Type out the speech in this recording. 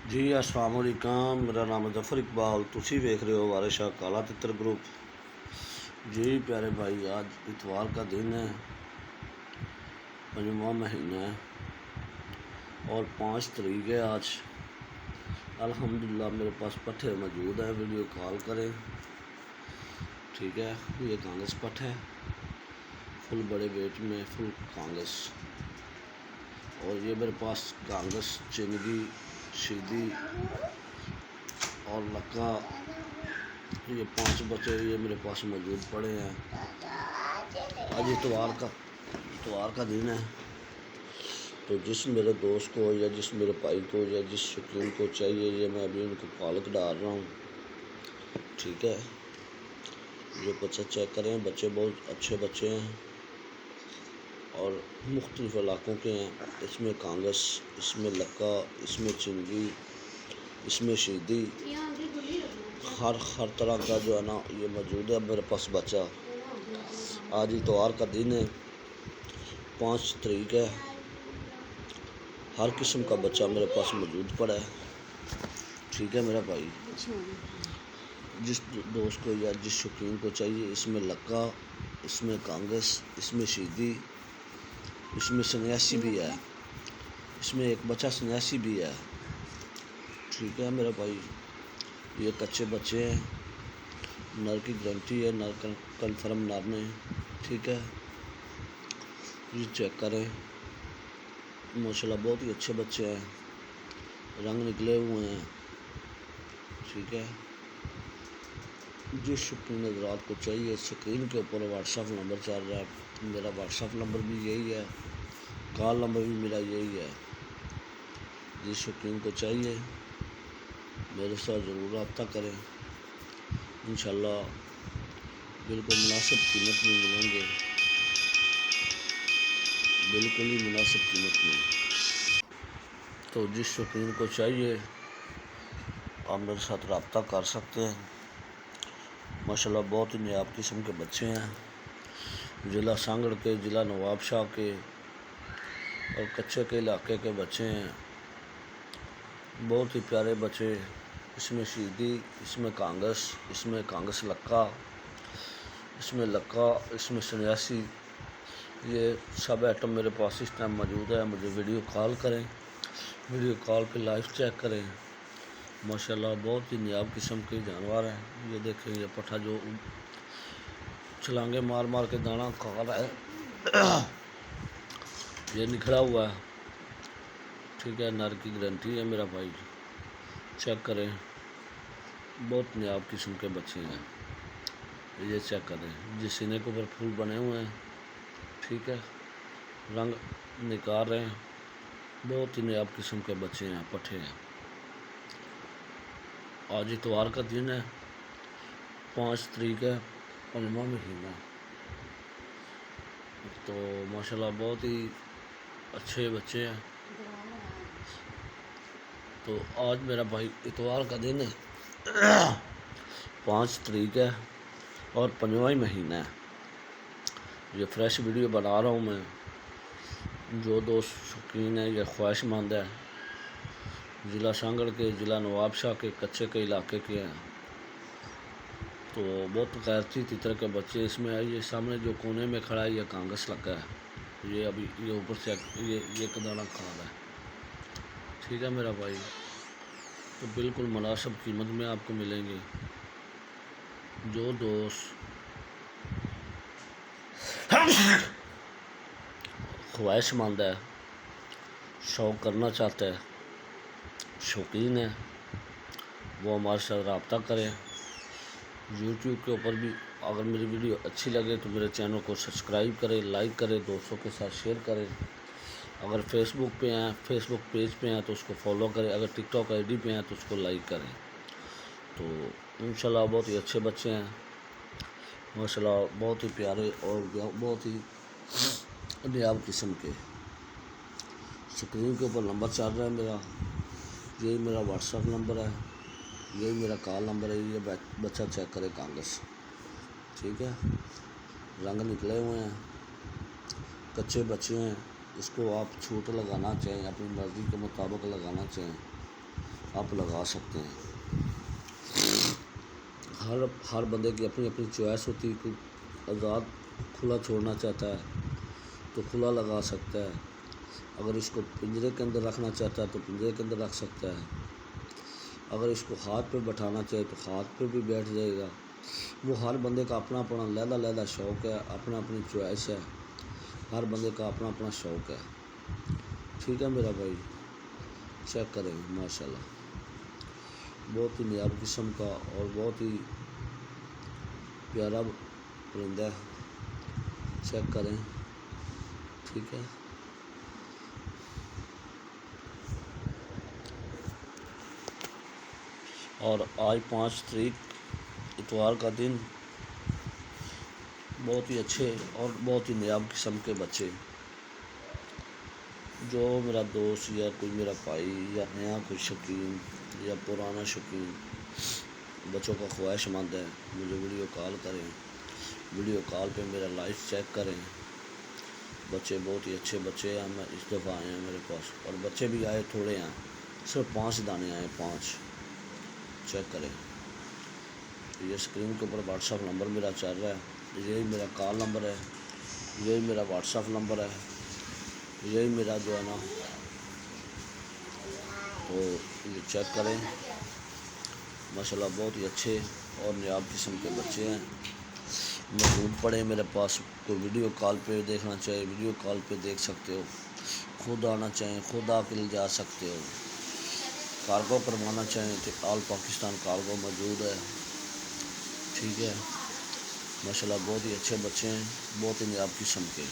जी अस्सलाम वालेकुम, मेरा नाम है जफर इकबाल। तुसी देख रहे हो वारिस शाह काला तितर ग्रुप। जी प्यारे भाई, आज इतवार का दिन है, 5वां महीना है और 5 तारीख है आज। अल्हम्दुलिल्लाह मेरे पास पट्ठे मौजूद है, वीडियो कॉल करें। ठीक है, ये कांग्रेस पट्ठ है, फुल बड़े वेट में फुल कांग्रेस। और ये मेरे पास कांग्रेस चिंगी शीदी और लक्का, ये 5 बच्चे ये मेरे पास मौजूद पड़े हैं। आज इतवार का दिन है, तो जिस मेरे दोस्त को या जिस मेरे भाई को या जिस शौकीन को चाहिए, ये मैं अभी उनको पालक डाल रहा हूँ। ठीक है, ये बच्चे चेक करें, बच्चे बहुत अच्छे बच्चे हैं और मुख्तलिफ इलाकों के हैं। इसमें कांग्रेस, इसमें लक्का, इसमें चिंगी, इसमें शीदी, हर तरह का जो है ना ये मौजूद है मेरे पास बच्चा। आज इतवार का दिन है, 5 तारीख है। हर किस्म का बच्चा मेरे पास मौजूद पड़ा है। ठीक है मेरा भाई, जिस दोस्त को या जिस शौकीन को चाहिए, इसमें लक्का, इसमें कांग्रेस, इसमें शीदी, इसमें सन्यासी भी है, इसमें एक बच्चा सन्यासी भी है। ठीक है मेरा भाई, ये कच्चे बच्चे हैं, नर की गारंटी है, नर कन्फर्म नर ने। ठीक है, ये चेक करें, माशाल्लाह बहुत ही अच्छे बच्चे हैं, रंग निकले हुए हैं। ठीक है, जिस शौकीन हज़रात को चाहिए, स्क्रीन के ऊपर व्हाट्सएप नंबर चल रहा है, मेरा व्हाट्सएप नंबर भी यही है, कॉल नंबर भी मेरा यही है। जिस शौकीन को चाहिए मेरे साथ ज़रूर रब्ता करें, इंशाल्लाह बिल्कुल मुनासिब कीमत में मिलेंगे, बिल्कुल ही मुनासिब कीमत में। तो जिस शौकीन को चाहिए आप मेरे साथ रब्ता कर सकते हैं। माशाल्लाह बहुत ही नायाब किस्म के बच्चे हैं, ज़िला सांगड़ के, ज़िला नवाबशाह के और कच्चे के इलाके के बच्चे हैं, बहुत ही प्यारे बच्चे। इसमें शीदी, इसमें कांग्रेस लक्का, इसमें सन्यासी, ये सब आइटम मेरे पास इस टाइम मौजूद है। मुझे वीडियो कॉल करें, वीडियो कॉल पे लाइव चेक करें। माशाल्लाह बहुत ही नायाब किस्म के जानवर हैं। ये देखें, ये पट्ठा जो छलांगे मार मार के दाना खा रहा है, ये निखरा हुआ है। ठीक है, नर की गारंटी है मेरा भाई, चेक करें, बहुत नायाब किस्म के बच्चे हैं। ये चेक करें, जिस सीने के ऊपर फूल बने हुए हैं। ठीक है, रंग निकाल रहे हैं, बहुत ही नायाब किस्म के बच्चे हैं, पट्ठे हैं। आज इतवार का दिन है, 5 तारीख है, 5वां महीना। तो माशाल्लाह बहुत ही अच्छे बच्चे हैं। तो आज मेरा भाई इतवार का दिन है, 5 तारीख है और 5वां महीना है। ये फ्रेश वीडियो बना रहा हूँ मैं। जो दोस्त शौकीन है या ख्वाहिशमंद है, ज़िला सांगड़ के, ज़िला नवाबशाह के, कच्चे के इलाके के हैं, तो बहुत गैरती तितर के बच्चे इसमें है। ये सामने जो कोने में खड़ा है, ये कांग्रेस लगा है, ये अभी ये ऊपर से ये दाना खा रहा है। ठीक है मेरा भाई, तो बिल्कुल मुनासिब कीमत में आपको मिलेंगे। जो दोस्त ख्वाहिशमंद है, शौक़ करना चाहता है, शौकीन है, वो हमारे साथ रब्ता करें। यूट्यूब के ऊपर भी अगर मेरी वीडियो अच्छी लगे तो मेरे चैनल को सब्सक्राइब करें, लाइक करें, दोस्तों के साथ शेयर करें। अगर फेसबुक पे हैं, फेसबुक पेज पे हैं तो उसको फॉलो करें। अगर टिकटॉक आईडी पे हैं तो उसको लाइक करें। तो इंशाल्लाह बहुत ही अच्छे बच्चे हैं, माशाल्लाह बहुत ही प्यारे और बहुत ही नायाब किस्म के। स्क्रीन के ऊपर नंबर चल रहा है मेरा, यही मेरा व्हाट्सएप नंबर है, यही मेरा कॉल नंबर है। ये बच्चा चेक करें, कांग्रेस। ठीक है, रंग निकले हुए हैं, कच्चे बच्चे हैं। इसको आप छूट लगाना चाहें, अपनी मर्ज़ी के मुताबिक लगाना चाहें, آپ لگا سکتے ہیں۔ ہر بندے کی اپنی اپنی چوائس ہوتی ہے، کوئی آزاد کھلا چھوڑنا چاہتا ہے تو کھلا لگا سکتا ہے، اگر اس کو پنجرے کے اندر رکھنا چاہتا ہے تو پنجرے کے اندر رکھ سکتا ہے، اگر اس کو ہاتھ پہ بٹھانا چاہے تو ہاتھ پہ بھی بیٹھ جائے گا۔ وہ ہر بندے کا اپنا اپنا علیحدہ شوق ہے، اپنا اپنی چوائس ہے، ہر بندے کا اپنا اپنا شوق ہے۔ ٹھیک ہے میرا بھائی، چیک کریں ماشاءاللہ، بہت ہی نایاب قسم کا اور بہت ہی پیارا پرندہ ہے، چیک کریں۔ ٹھیک ہے، اور آج 5 تاریخ اتوار کا دن، بہت ہی اچھے اور بہت ہی نایاب قسم کے بچے، جو میرا دوست یا کوئی میرا بھائی یا نیا کوئی شوقین یا پرانا شوقین بچوں کا خواہش مند ہے، مجھے ویڈیو کال کریں، ویڈیو کال پہ میرا لائف چیک کریں۔ بچے بہت ہی اچھے بچے ہیں، اس دفعہ آئے ہیں میرے پاس، اور بچے بھی آئے تھوڑے ہیں، صرف 5 دانے آئے، 5، چیک کریں۔ یہ اسکرین کے اوپر واٹس ایپ نمبر میرا چل رہا ہے، یہی میرا کال نمبر ہے، یہی میرا واٹس ایپ نمبر ہے، یہی میرا جو ہے نا، تو یہ چیک کریں۔ ماشاءاللہ بہت ہی اچھے اور نایاب قسم کے بچے ہیں، موجود پڑے میرے پاس، کوئی ویڈیو کال پہ دیکھنا چاہے ویڈیو کال پہ دیکھ سکتے ہو، خود آنا چاہیں خود آ کے لے جا سکتے ہو، کارگو کروانا چاہیں تو آل پاکستان کارگو موجود ہے۔ ٹھیک ہے، ماشاءاللہ بہت ہی اچھے بچے ہیں، بہت ہی نایاب قسم کے۔